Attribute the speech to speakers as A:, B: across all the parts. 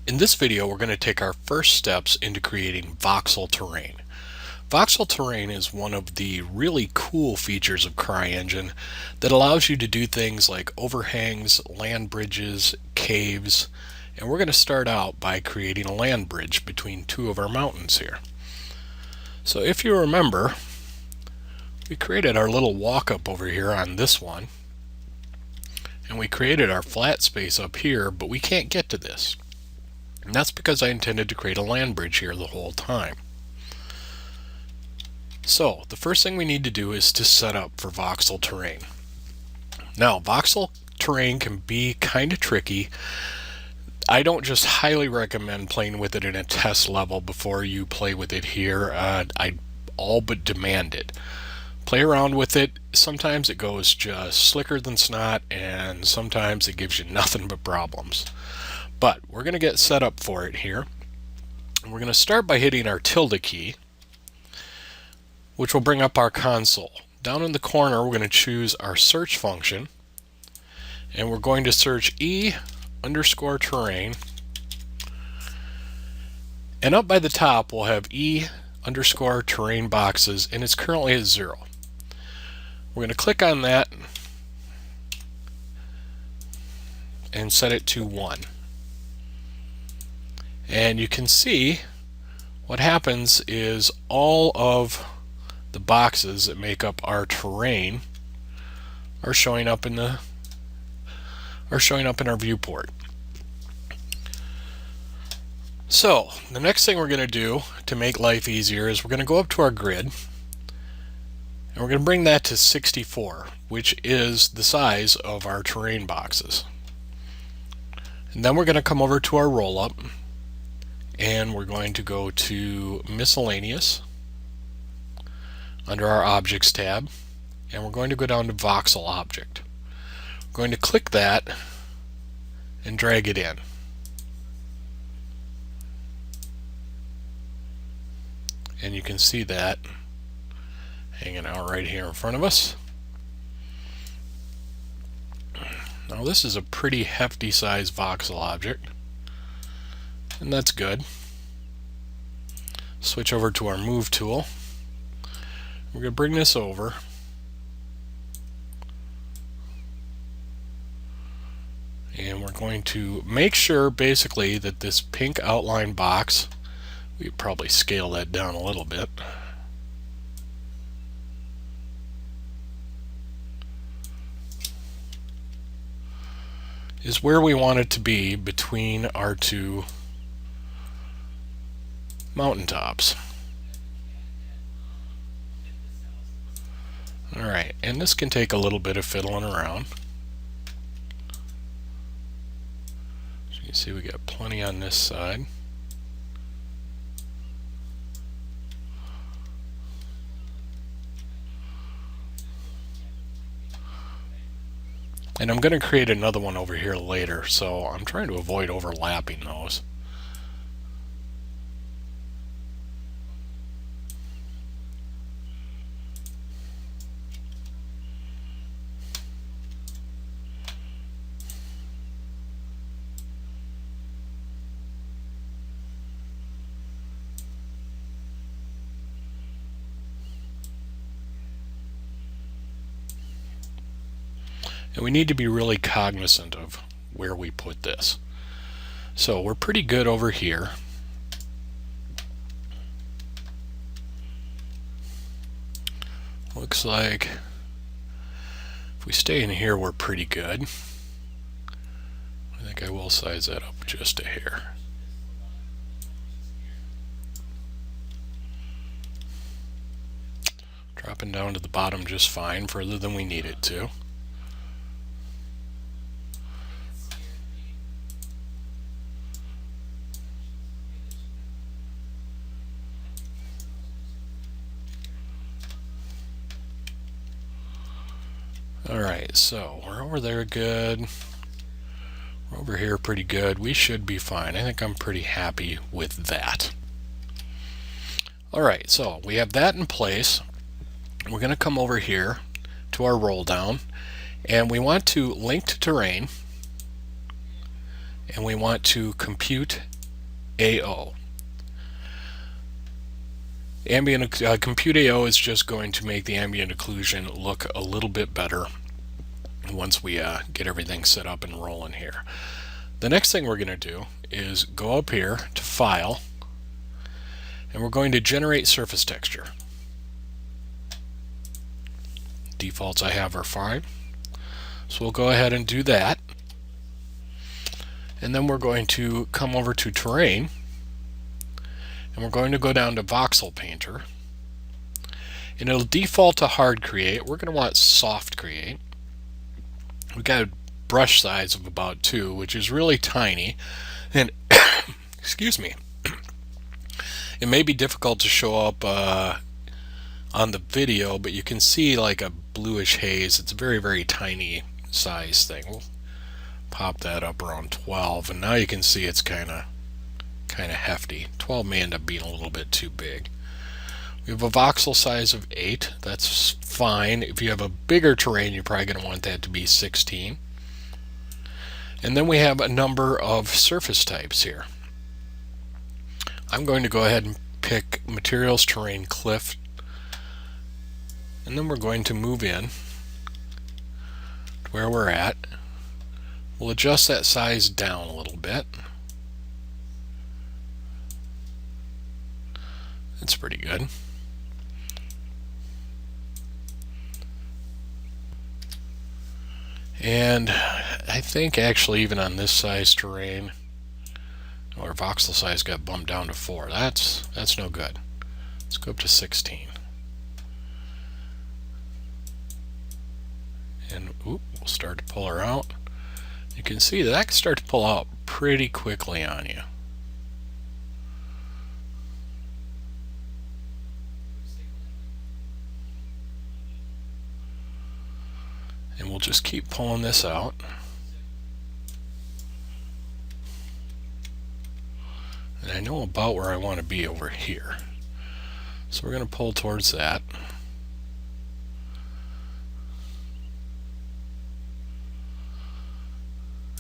A: In this video, we're going to take our first steps into creating voxel terrain. Voxel terrain is one of the really cool features of Cryengine that allows you to do things like overhangs, land bridges, caves, and we're going to start out by creating a land bridge between two of our mountains here. So if you remember, we created our little walk up over here on this one, and we created our flat space up here, but we can't get to this. And that's because I intended to create a land bridge here the whole time. So the first thing we need to do is to set up for voxel terrain. Now, voxel terrain can be kind of tricky. I don't just highly recommend playing with it in a test level before you play with it here. I all but demand it. Play around with it. Sometimes it goes just slicker than snot, and sometimes it gives you nothing but problems. But we're going to get set up for it here. We're going to start by hitting our tilde key, which will bring up our console. Down in the corner, we're going to choose our search function, and we're going to search E_terrain, and up by the top we'll have E_terrain boxes, and it's currently at 0. We're going to click on that and set it to 1. And you can see what happens is all of the boxes that make up our terrain are showing up in our viewport. So the next thing we're going to do to make life easier is we're going to go up to our grid, and we're going to bring that to 64, which is the size of our terrain boxes. And then we're going to come over to our roll up, and we're going to go to miscellaneous under our objects tab, and we're going to go down to voxel object. We're going to click that and drag it in. And you can see that hanging out right here in front of us. Now this is a pretty hefty size voxel object, and that's good. Switch over to our move tool. We're going to bring this over, and we're going to make sure basically that this pink outline box, we could probably scale that down a little bit, is where we want it to be between our two mountaintops. Alright, and this can take a little bit of fiddling around. So you can see we got plenty on this side. And I'm going to create another one over here later, so I'm trying to avoid overlapping those. And we need to be really cognizant of where we put this. So we're pretty good over here. Looks like if we stay in here, we're pretty good. I think I will size that up just a hair. Dropping down to the bottom just fine, further than we need it to. Alright, so we're over there good. We're over here pretty good. We should be fine. I think I'm pretty happy with that. Alright, so we have that in place. We're going to come over here to our roll down, and we want to link to terrain, and we want to compute AO. Compute AO is just going to make the ambient occlusion look a little bit better once we get everything set up and rolling here. The next thing we're going to do is go up here to File, and we're going to generate surface texture. Defaults I have are fine, so we'll go ahead and do that. And then we're going to come over to Terrain, and we're going to go down to Voxel Painter, and it'll default to Hard Create. We're going to want Soft Create. We've got a brush size of about 2, which is really tiny, and excuse me, it may be difficult to show up on the video, but you can see like a bluish haze. It's a very, very tiny size thing. We'll pop that up around 12, and now you can see it's kind of hefty. 12 may end up being a little bit too big. We have a voxel size of 8. That's fine. If you have a bigger terrain, you're probably going to want that to be 16. And then we have a number of surface types here. I'm going to go ahead and pick Materials, Terrain, Cliff, and then we're going to move in to where we're at. We'll adjust that size down a little bit. That's pretty good. And I think actually even on this size terrain, our voxel size got bumped down to 4. That's no good. Let's go up to 16. And we'll start to pull her out. You can see that can start to pull out pretty quickly on you. And we'll just keep pulling this out. And I know about where I want to be over here. So we're going to pull towards that.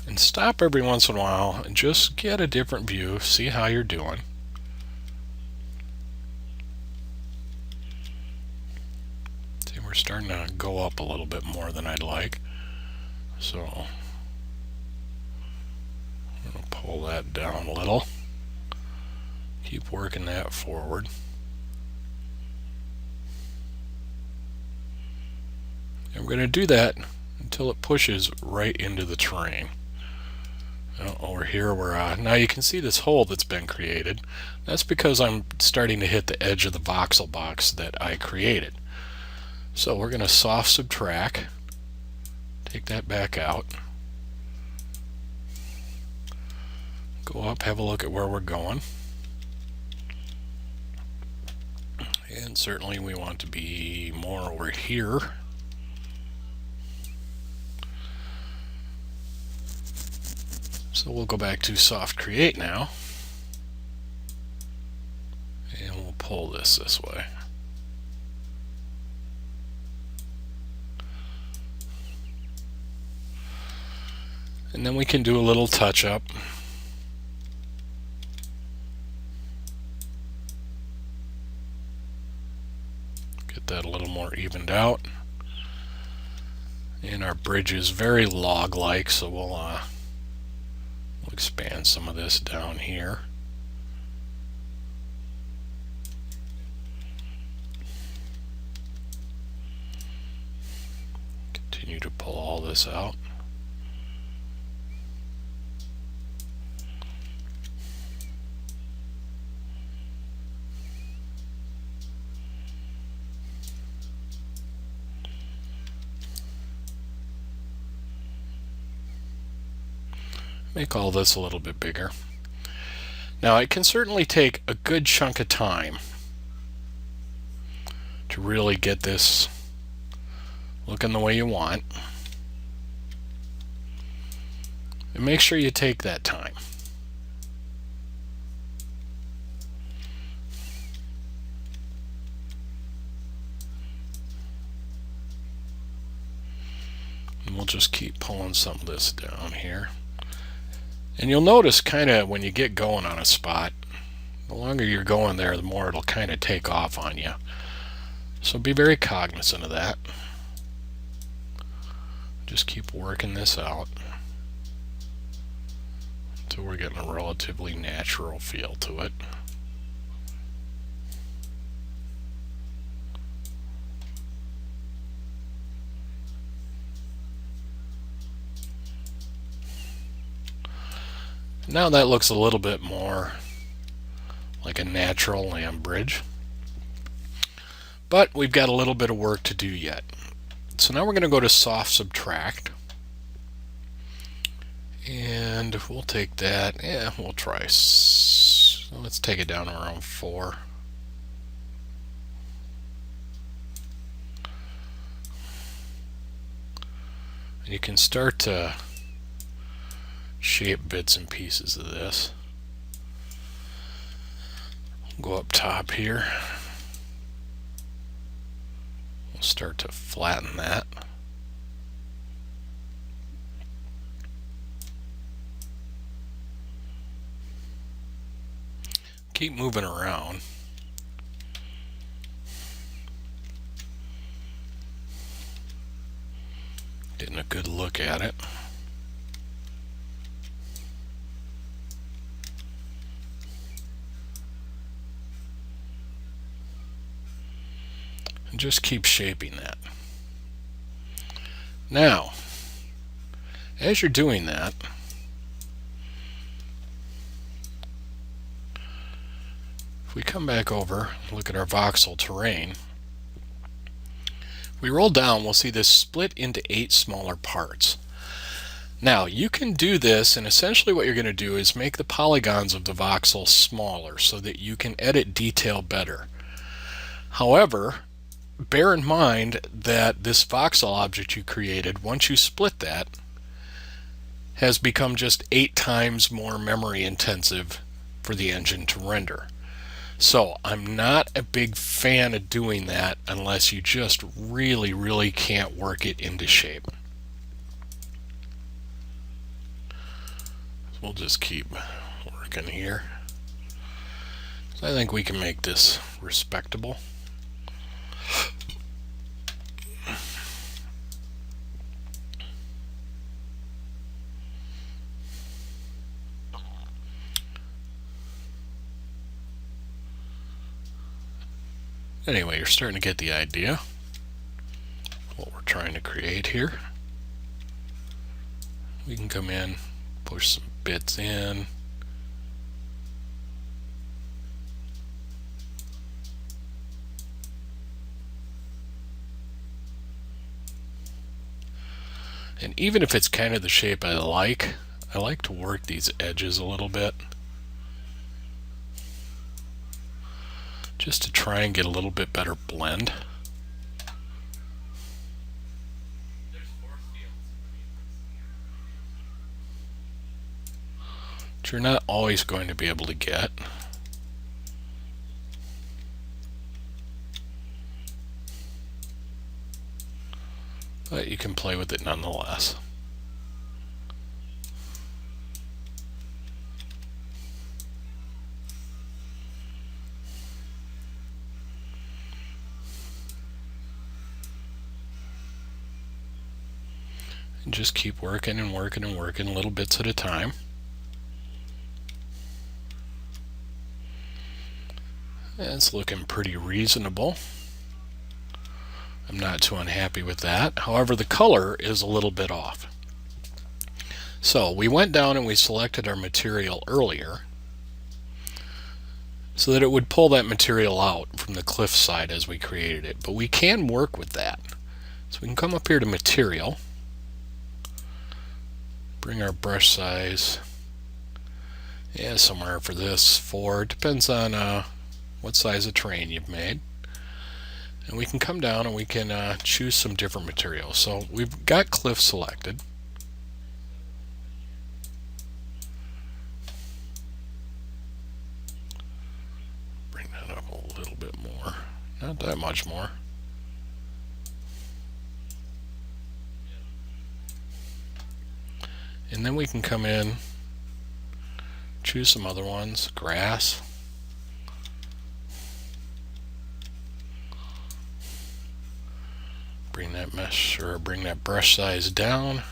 A: And stop every once in a while and just get a different view, see how you're doing. See, we're starting to go up a little bit more than I'd like. So I'm going to pull that down a little. Keep working that forward. And we're going to do that until it pushes right into the terrain. Over here now you can see this hole that's been created. That's because I'm starting to hit the edge of the voxel box that I created. So we're going to soft subtract, take that back out, go up, have a look at where we're going, and certainly we want to be more over here. So we'll go back to Soft Create now, and we'll pull this way. And then we can do a little touch up. Get that a little more evened out. And our bridge is very log-like, so we'll expand some of this down here. Continue to pull all this out. Make all this a little bit bigger. Now it can certainly take a good chunk of time to really get this looking the way you want. And make sure you take that time. And we'll just keep pulling some of this down here. And you'll notice kind of when you get going on a spot, the longer you're going there, the more it'll kind of take off on you. So be very cognizant of that. Just keep working this out until we're getting a relatively natural feel to it. Now that looks a little bit more like a natural land bridge. But we've got a little bit of work to do yet. So now we're going to go to soft subtract. And we'll take that. Yeah, we'll try. Let's take it down around 4. And you can start to shape bits and pieces of this. Go up top here. We'll start to flatten that. Keep moving around. Getting a good look at it. And just keep shaping that. Now, as you're doing that, if we come back over, look at our voxel terrain, if we roll down, we'll see this split into 8 smaller parts. Now, you can do this, and essentially what you're going to do is make the polygons of the voxel smaller so that you can edit detail better. However, bear in mind that this voxel object you created, once you split that, has become just 8 times more memory intensive for the engine to render. So I'm not a big fan of doing that unless you just really can't work it into shape. So we'll just keep working here. So I think we can make this respectable. Anyway, you're starting to get the idea what we're trying to create here. We can come in, push some bits in. And even if it's kind of the shape I like to work these edges a little bit, just to try and get a little bit better blend. Which you're not always going to be able to get. But you can play with it nonetheless. And just keep working and working and working, little bits at a time. It's looking pretty reasonable. I'm not too unhappy with that. However, the color is a little bit off. So we went down and we selected our material earlier so that it would pull that material out from the cliff side as we created it. But we can work with that. So we can come up here to material, bring our brush size, somewhere for this 4, depends on what size of terrain you've made. And we can come down and we can choose some different materials. So we've got cliff selected. Bring that up a little bit more. Not that much more. And then we can come in choose some other ones. Grass. Bring that mesh, or bring that brush size down.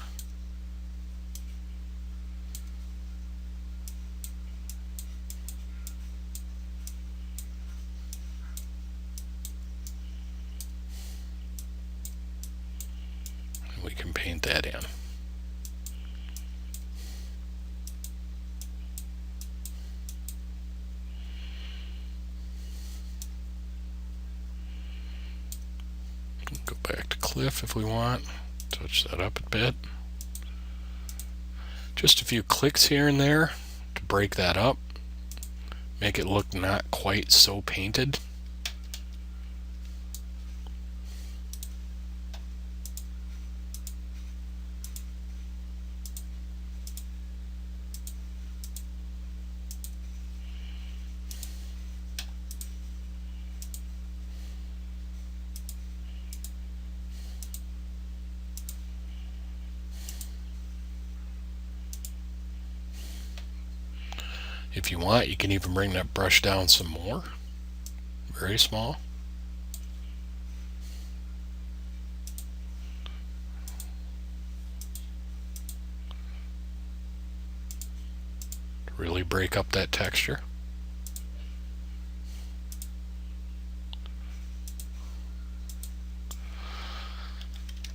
A: And we can paint that in. Go back to cliff if we want. Touch that up a bit. Just a few clicks here and there to break that up. Make it look not quite so painted. If you want, you can even bring that brush down some more. Very small. To really break up that texture.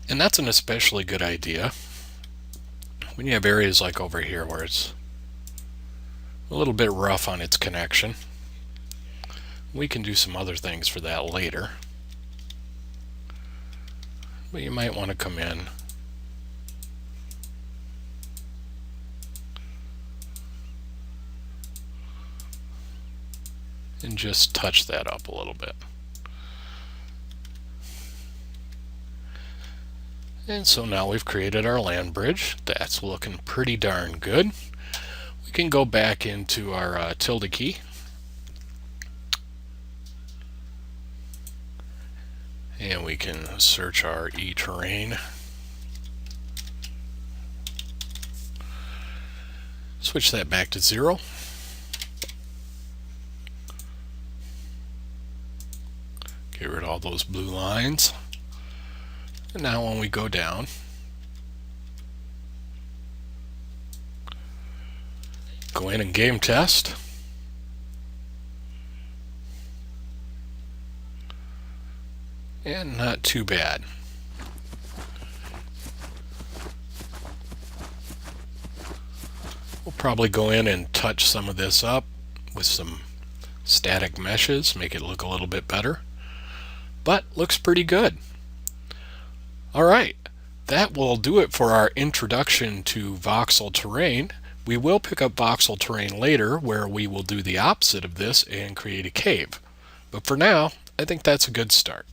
A: And that's an especially good idea when you have areas like over here where it's a little bit rough on its connection. We can do some other things for that later. But you might want to come in and just touch that up a little bit. And so now we've created our land bridge. That's looking pretty darn good. We can go back into our tilde key and we can search our terrain. Switch that back to 0. Get rid of all those blue lines. And now when we go down, go in and game test. And not too bad. We'll probably go in and touch some of this up with some static meshes, make it look a little bit better. But looks pretty good. Alright, that will do it for our introduction to voxel terrain. We will pick up voxel terrain later where we will do the opposite of this and create a cave. But for now, I think that's a good start.